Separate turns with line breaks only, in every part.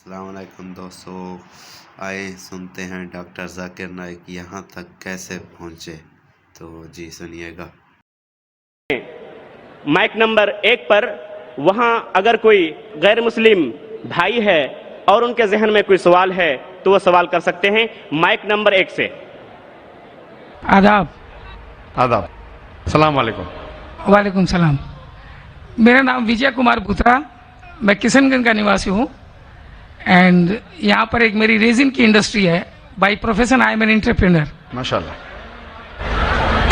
السلام علیکم دوستو، آئے سنتے ہیں ڈاکٹر ذاکر نائک یہاں تک کیسے پہنچے۔ تو جی سنیے گا۔
مائک نمبر 1 پر وہاں اگر کوئی غیر مسلم بھائی ہے اور ان کے ذہن میں کوئی سوال ہے تو وہ سوال کر سکتے ہیں مائک نمبر 1 سے۔
آداب۔
السلام علیکم۔
وعلیکم السلام۔ میرا نام وجے کمار بوترا، میں کشن گنج کا نواسی ہوں، اینڈ یہاں پر ایک میری ریزن کی انڈسٹری ہے۔ By profession I am an entrepreneur.
ماشاءاللہ۔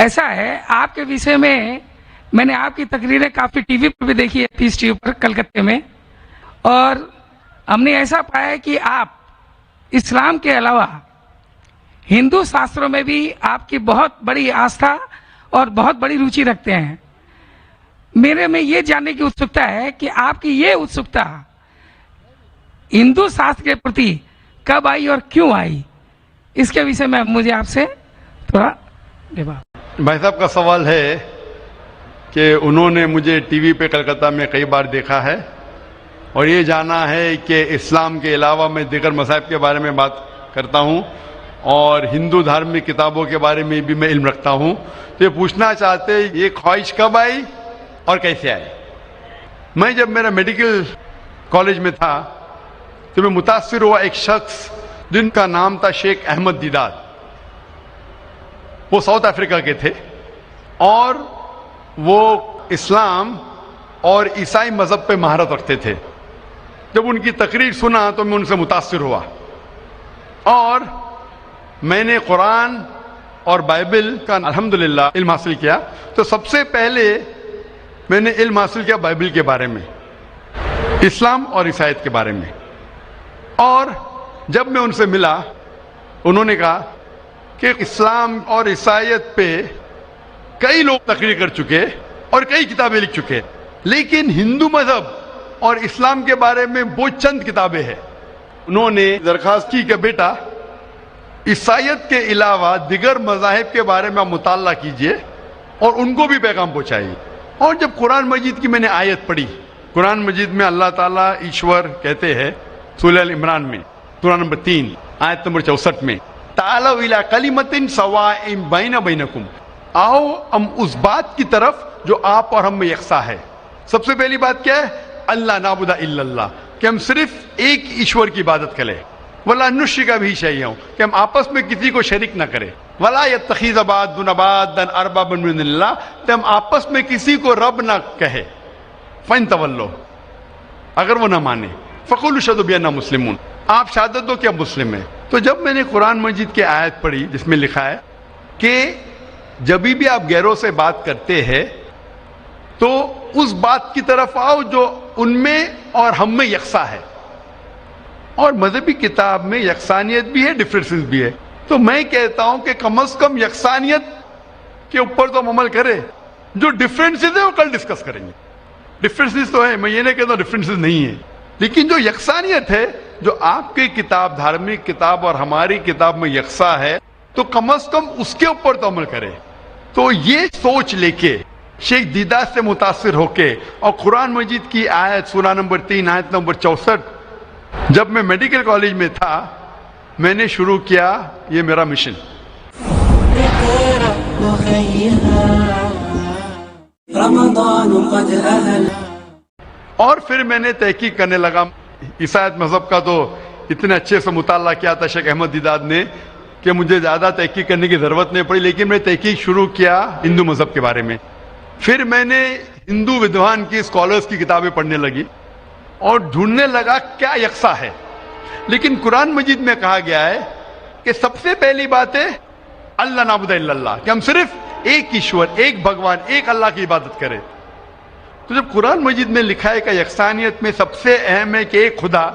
ایسا ہے، آپ کے وشے میں نے آپ کی تقریریں کافی ٹی وی پر بھی دیکھی ہے، پیس ٹی وی پر کلکتے میں، اور ہم نے ایسا پایا ہے کہ آپ اسلام کے علاوہ ہندو شاستروں میں بھی آپ کی بہت بڑی آستھا اور بہت بڑی روچی رکھتے ہیں۔ میرے میں یہ جاننے کی اتسکتا ہے کہ آپ کی یہ اتسکتا ہندو شاستر کے پرتی کب آئی اور کیوں آئی، اس کے وشے میں مجھے آپ سے تھوڑا
بھائی صاحب کا سوال ہے کہ انہوں نے مجھے ٹی وی پہ کلکتہ میں کئی بار دیکھا ہے اور یہ جانا ہے کہ اسلام کے علاوہ میں دیگر مذاہب کے بارے میں بات کرتا ہوں اور ہندو دھارمک کتابوں کے بارے میں بھی میں علم رکھتا ہوں۔ تو یہ پوچھنا چاہتے یہ خواہش کب آئی اور کیسے آئی۔ میں جب میرا میڈیکل کالج میں تھا تو میں متاثر ہوا ایک شخص جن کا نام تھا شیخ احمد دیدار۔ وہ ساؤتھ افریقہ کے تھے اور وہ اسلام اور عیسائی مذہب پہ مہارت رکھتے تھے۔ جب ان کی تقریر سنا تو میں ان سے متاثر ہوا اور میں نے قرآن اور بائبل کا الحمدللہ علم حاصل کیا۔ تو سب سے پہلے میں نے علم حاصل کیا بائبل کے بارے میں، اسلام اور عیسائیت کے بارے میں۔ اور جب میں ان سے ملا انہوں نے کہا کہ اسلام اور عیسائیت پہ کئی لوگ تقریر کر چکے اور کئی کتابیں لکھ چکے، لیکن ہندو مذہب اور اسلام کے بارے میں وہ چند کتابیں ہیں۔ انہوں نے درخواست کی کہ بیٹا عیسائیت کے علاوہ دیگر مذاہب کے بارے میں آپ مطالعہ کیجئے اور ان کو بھی پیغام پہنچائیے۔ اور جب قرآن مجید کی میں نے آیت پڑھی، قرآن مجید میں اللہ تعالیٰ ایشور کہتے ہیں سورہ عمران میں سورہ نمبر 3 آیت نمبر 64 میں تعالوا الی کلمۃ سواء بین بینکم، آؤ ہم اس بات کی طرف جو آپ اور ہم میں یکساں ہے۔ سب سے پہلی بات کیا ہے؟ اللہ نعبد الا اللہ، کہ ہم صرف ایک ایشور کی عبادت کریں، ولا نشرک بہ شیئا، کہ ہم آپس میں کسی کو شریک نہ کریں، ولا یتخذ بعضنا بعضا اربابا من دون اللہ، کہ ہم آپس میں کسی کو رب نہ کہے۔ فَإِن تَوَلَّوْا، اگر وہ نہ مانے، فَقُولُوا اشْهَدُوا بِأَنَّا مُسْلِمُونَ، آپ شہادت دو کہ ہم مسلم ہیں۔ تو جب میں نے قرآن مجید کی آیت پڑھی جس میں لکھا ہے کہ جب بھی آپ غیروں سے بات کرتے ہیں تو اس بات کی طرف آؤ جو ان میں اور ہم میں یکساں ہے، اور مذہبی کتاب میں یکسانیت بھی ہے، ڈفرینسز بھی ہے۔ تو میں کہتا ہوں کہ کم از کم یکسانیت کے اوپر تو ہم عمل کریں، جو ڈفرینسز ہیں وہ کل ڈسکس کریں گے۔ ڈفرینسز تو ہے، میں یہ نہیں کہتا ہوں ڈفرینسز نہیں ہے، لیکن جو یکسانیت ہے، جو آپ کی کتاب دھارمک کتاب اور ہماری کتاب میں یکساں ہے، تو کم از کم اس کے اوپر تو عمل کریں۔ تو یہ سوچ لے کے شیخ دیدار سے متاثر ہو کے اور قرآن مجید کی آیت سورہ نمبر 3 آیت نمبر 64 جب میں میڈیکل کالج میں تھا میں نے شروع کیا یہ میرا مشن۔ اور پھر میں نے تحقیق کرنے لگا۔ عیسائیت مذہب کا تو اتنے اچھے سے مطالعہ کیا تھا شیخ احمد دیدار نے کہ مجھے زیادہ تحقیق کرنے کی ضرورت نہیں پڑی، لیکن میں تحقیق شروع کیا ہندو مذہب کے بارے میں۔ پھر میں نے ہندو ودوان کی اسکالرز کی کتابیں پڑھنے لگی اور ڈھونڈنے لگا کیا یکساں ہے۔ لیکن قرآن مجید میں کہا گیا ہے کہ سب سے پہلی بات ہے اللہ نعبد الا اللہ، کہ ہم صرف ایک ایشور، ایک بھگوان، ایک اللہ کی عبادت کریں۔ تو جب قرآن مجید میں لکھا ہے کہ یکسانیت میں سب سے اہم ہے کہ ایک خدا،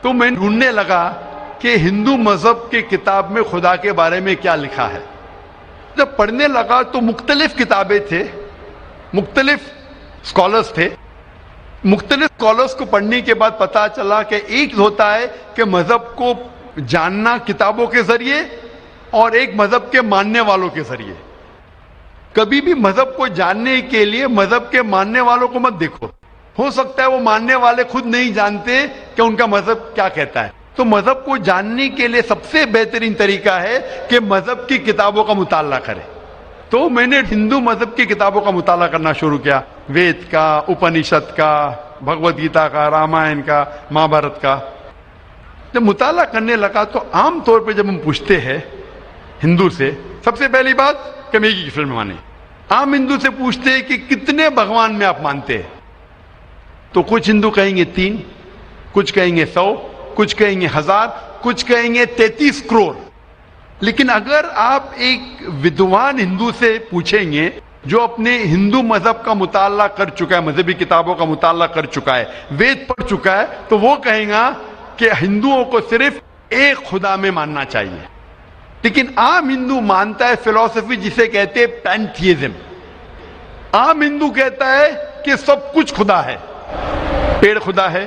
تو میں ڈھونڈنے لگا کہ ہندو مذہب کے کتاب میں خدا کے بارے میں کیا لکھا ہے۔ جب پڑھنے لگا تو مختلف کتابیں تھے، مختلف اسکالرز تھے۔ مختلف اسکالرز کو پڑھنے کے بعد پتا چلا کہ ایک ہوتا ہے کہ مذہب کو جاننا کتابوں کے ذریعے اور ایک مذہب کے ماننے والوں کے ذریعے۔ کبھی بھی مذہب کو جاننے کے لیے مذہب کے ماننے والوں کو مت دیکھو، हो सकता है वो मानने वाले खुद नहीं जानते कि उनका मजहब क्या कहता है। तो मजहब को जानने के लिए सबसे बेहतरीन तरीका है कि मजहब की किताबों का मुताला करें। तो मैंने हिंदू मजहब की किताबों का मुताला करना शुरू किया, वेद का, उपनिषद का, भगवत गीता का, रामायण का, महाभारत का। जब मुताला करने लगा तो आम तौर पे जब हम पूछते हैं हिंदू से, सबसे पहली बात कि मैं एक ही ईश्वर में माने। आम हिंदू से पूछते हैं कि कितने भगवान में आप मानते हैं, तो कुछ हिंदू कहेंगे 3, कुछ कहेंगे 100, कुछ कहेंगे 1000, कुछ कहेंगे 33 करोड़। लेकिन अगर आप एक विद्वान हिंदू से पूछेंगे जो अपने हिंदू मजहब का मुताला कर चुका है, मजहबी किताबों का मुताला कर चुका है, वेद पढ़ चुका है, तो वो कहेगा कि हिंदुओं को सिर्फ एक खुदा में मानना चाहिए। लेकिन आम हिंदू मानता है फिलॉसफी जिसे कहते हैं पैंथियज्म। आम हिंदू कहता है कि सब कुछ खुदा है, पेड़ खुदा है,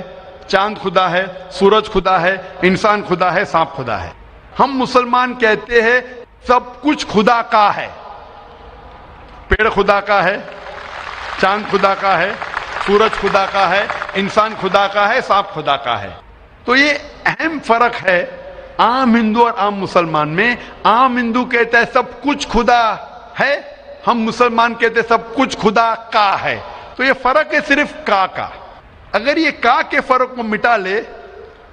चांद खुदा है, सूरज खुदा है, इंसान खुदा है, सांप खुदा है। हम मुसलमान कहते हैं सब कुछ खुदा का है, पेड़ खुदा का है, चांद खुदा का है, सूरज खुदा का है, इंसान खुदा का है, सांप खुदा का है। तो ये अहम फर्क है आम हिंदू और आम मुसलमान में। आम हिंदू कहता है सब कुछ खुदा है, हम मुसलमान कहते हैं सब कुछ खुदा का है। तो ये फर्क है सिर्फ का। अगर ये का के फर्क को मिटा ले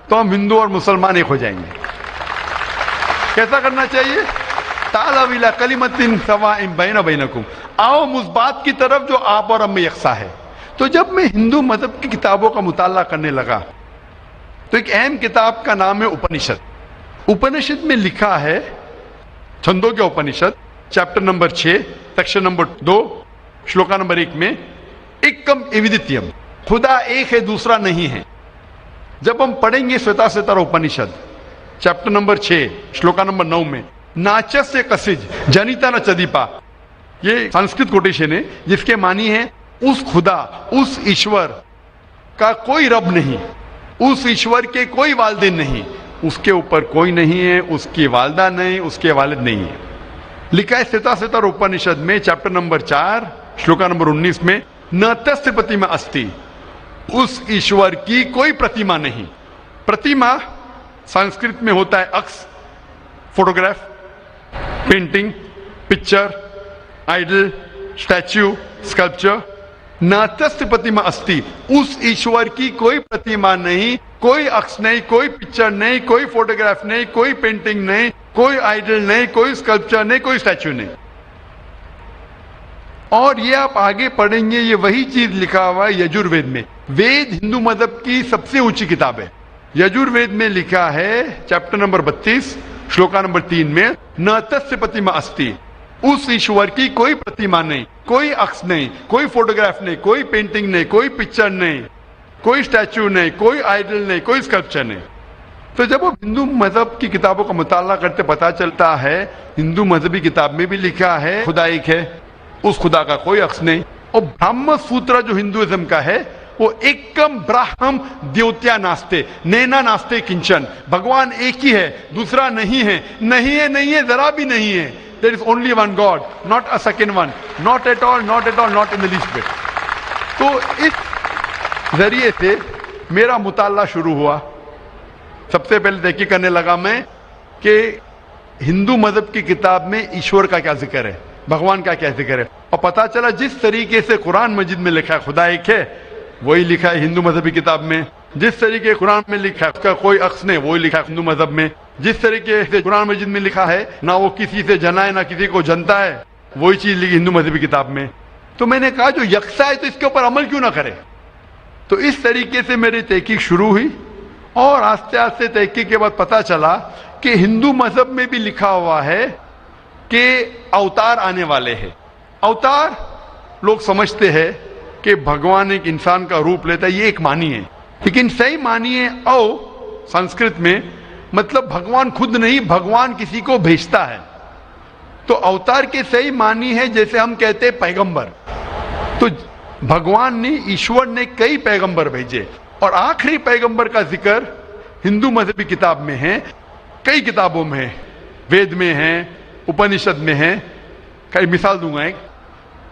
तो हम हिंदू और मुसलमान एक हो जाएंगे। कैसा करना चाहिए? तालाविला कलिमतिन सवाइन बैना बैनकुम, आओ उस बात की तरफ जो आप और हम में यकसा है। तो जब मैं हिंदू मजहब की किताबों का मुताला करने लगा तो एक अहम किताब का नाम है उपनिषद। उपनिषद में लिखा है, छंदों के Upanishad, chapter number 6, section number 2, श्लोका नंबर 1 में, एकम एविदित्यम, खुदा एक है, दूसरा नहीं है। जब हम पढ़ेंगे श्वेताश्वेतर उपनिषद चैप्टर नंबर 6 श्लोका नंबर 9 में, नाचस्य कसिज जनिता न चदीपा, ये संस्कृत कोटेशन है जिसके मानी है उस खुदा, उस ईश्वर का कोई रब नहीं, उस ईश्वर के कोई वालिदैन नहीं, उसके ऊपर कोई नहीं है, उसकी वालदा नहीं, उसके वालिद नहीं है। लिखा है श्वेताश्वेतर उपनिषद में चैप्टर नंबर 4 श्लोका नंबर 19 में, न तस्य प्रतिमा अस्ति, उस ईश्वर की कोई प्रतिमा नहीं। प्रतिमा संस्कृत में होता है अक्स, photograph, painting, picture, idol, statue, sculpture. न तस्य प्रतिमा अस्ति, उस ईश्वर की कोई प्रतिमा नहीं, कोई अक्स नहीं, कोई पिक्चर नहीं, कोई फोटोग्राफ नहीं, कोई पेंटिंग नहीं, कोई आइडल नहीं, कोई स्कल्पचर नहीं, कोई स्टैच्यू नहीं। और ये आप आगे पढ़ेंगे, ये वही चीज लिखा हुआ है यजुर्वेद में। वेद हिंदू मजहब की सबसे ऊंची किताब है। यजुर्वेद में लिखा है चैप्टर नंबर 32 श्लोका नंबर 3 में, न तस्य प्रतिमा अस्ति, उस ईश्वर की कोई प्रतिमा नहीं, कोई अक्स नहीं, कोई फोटोग्राफ नहीं, कोई पेंटिंग नहीं, कोई पिक्चर नहीं, कोई स्टैच्यू नहीं, कोई आइडल नहीं, कोई स्कल्पचर नहीं। तो जब आप हिंदू मजहब की किताबों का मुताला करते पता चलता है हिंदू मजहबी किताब में भी लिखा है खुदा एक है, उस खुदा का कोई अक्स नहीं। और ब्रह्म सूत्र जो हिंदुइज्म का है वो एकम ब्राह्म द्योत्या नास्ते नैना नास्ते किंचन, भगवान एक ही है, दूसरा नहीं है, नहीं है, नहीं है, जरा भी नहीं है। There is only one God, not a second one, not at all, not at all, not in the least bit. तो इस जरिए से मेरा मुताला शुरू हुआ। सबसे पहले तहकीक करने लगा मैं कि हिंदू मजहब की किताब में ईश्वर का क्या जिक्र है, भगवान का क्या जिक्र है। और पता चला जिस तरीके से कुरान मजिद में लिखा है खुदा एक है, वही लिखा है हिंदू मजहबी किताब में। जिस तरीके कुरान में लिखा है उसका कोई अक्स नहीं, वही लिखा है हिंदू मजहब में। जिस तरीके से कुरान मजिद में लिखा है ना वो किसी से जना है ना किसी को जनता है, वही चीज लिखी हिंदू मजहबी किताब में। तो मैंने कहा जो यकसा है तो इसके ऊपर अमल क्यों ना करे। तो इस तरीके से मेरी तहकीक शुरू हुई और आस्ते आस्ते तहकीक के बाद पता चला कि हिंदू मजहब में भी लिखा हुआ है कि अवतार आने वाले हैं। अवतार लोग समझते हैं कि भगवान एक इंसान का रूप लेता है, ये एक मानी है, लेकिन सही मानी है संस्कृत में मतलब भगवान खुद नहीं, भगवान किसी को भेजता है। तो अवतार के सही मानी है जैसे हम कहते हैं पैगंबर। तो भगवान ने, ईश्वर ने कई पैगंबर भेजे और आखिरी पैगंबर का जिक्र हिंदू मजहबी किताब में है, कई किताबों में है, वेद में है, उपनिषद में है। कई मिसाल दूंगा, एक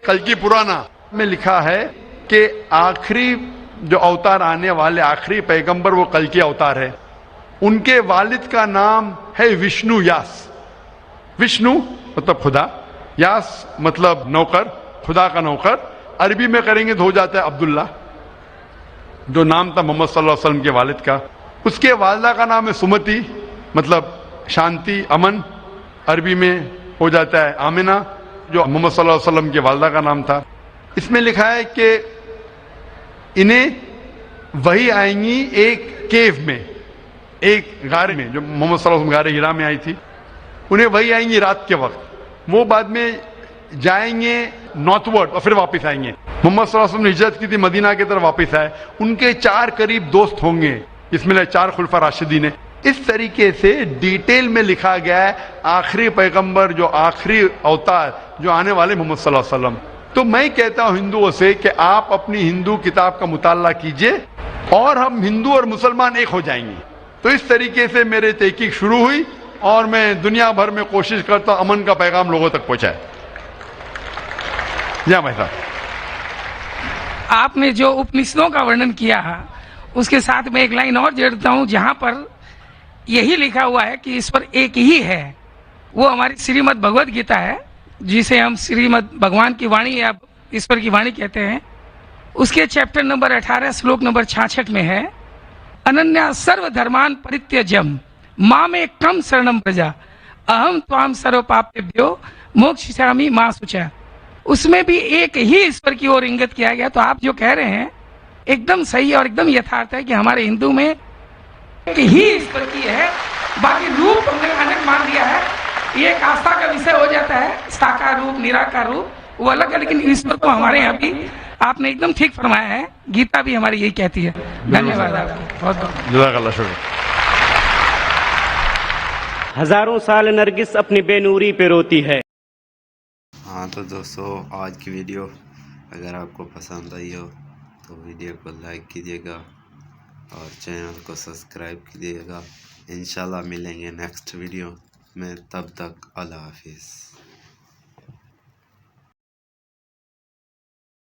कल्कि पुराना में लिखा है कि आखिरी जो अवतार आने वाले आखिरी पैगंबर वो कल के अवतार है, उनके वालिद का नाम है विष्णु यास। विष्णु मतलब खुदा, यास मतलब नौकर, खुदा का नौकर। अरबी में करेंगे तो हो जाता है अब्दुल्ला, जो नाम था मोहम्मद सल्लल्लाहु अलैहि वसल्लम के वालिद का। उसके वालिदा का नाम है सुमति, मतलब शांति, अमन। अरबी में हो जाता है आमिना, जो मोहम्मद सल्लल्लाहु अलैहि वसल्लम के वालिदा का नाम था। इसमें लिखा है कि इन्हें वही आएंगी एक केव में, एक गारे में, जो मोहम्मद सल्लल्लाहु अलैहि वसल्लम गारे हिरा में आई थी। उन्हें वही आएंगी रात के वक्त, वो बाद में जाएंगे नॉर्थवर्ड और फिर वापस आएंगे। मोहम्मद सल्लल्लाहु अलैहि वसल्लम ने हिजरत की थी, मदीना की तरफ वापस आए। उनके 4 करीब दोस्त होंगे, इसमें 4 खुलफा राशिदीन है। इस तरीके से डिटेल में लिखा गया है आखिरी पैगंबर, जो आखिरी अवतार जो आने वाले मोहम्मद सल्लल्लाहु अलैहि वसल्लम। तो मैं कहता हूं हिंदुओं से कि आप अपनी हिंदू किताब का मुताला कीजिए और हम हिंदू और मुसलमान एक हो जाएंगे। तो इस तरीके से मेरी तहकीक शुरू हुई और मैं दुनिया भर में कोशिश करता हूं अमन का पैगाम लोगों तक पहुंचाए। जी भाई साहब,
आपने जो उपनिषदों का वर्णन किया उसके साथ में एक लाइन और जोड़ता हूं, जहां पर यही लिखा हुआ है कि ईश्वर एक ही है। वो हमारी श्रीमद् भगवद गीता है, जिसे हम श्रीमद् भगवान की वाणी या ईश्वर की वाणी कहते हैं। उसके चैप्टर नंबर 18 श्लोक नंबर 66 में है, अनन्या सर्व धर्मान परित्यज्यम मामे कम शरणम प्रजा अहम त्वाम सर्व पापेभ्यो मोक्षयिष्यामि मा शुचा। उसमें भी एक ही ईश्वर की ओर इंगित किया गया। तो आप जो कह रहे हैं एकदम सही और एकदम यथार्थ है कि हमारे हिंदू में एक ही ईश्वर की है, बाकी रूप हमने अनेक मान दिया है। ये एक आस्था का विषय हो जाता है, साकार रूप, निराकार रूप वो अलग है, लेकिन ईश्वर तो हमारे यहाँ भी आपने एकदम ठीक फरमाया है। गीता भी हमारी यही कहती है। धन्यवाद आपका, बहुत बहुत
जज़ाकल्लाह शुक्र।
हजारों साल नरगिस अपनी बेनूरी पे रोती है।
हाँ तो दोस्तों, आज की वीडियो अगर आपको पसंद आई हो तो वीडियो को लाइक कीजिएगा और चैनल को सब्सक्राइब कीजिएगा। इंशाल्लाह मिलेंगे नेक्स्ट वीडियो में, तब तक अल्लाह हाफिज़।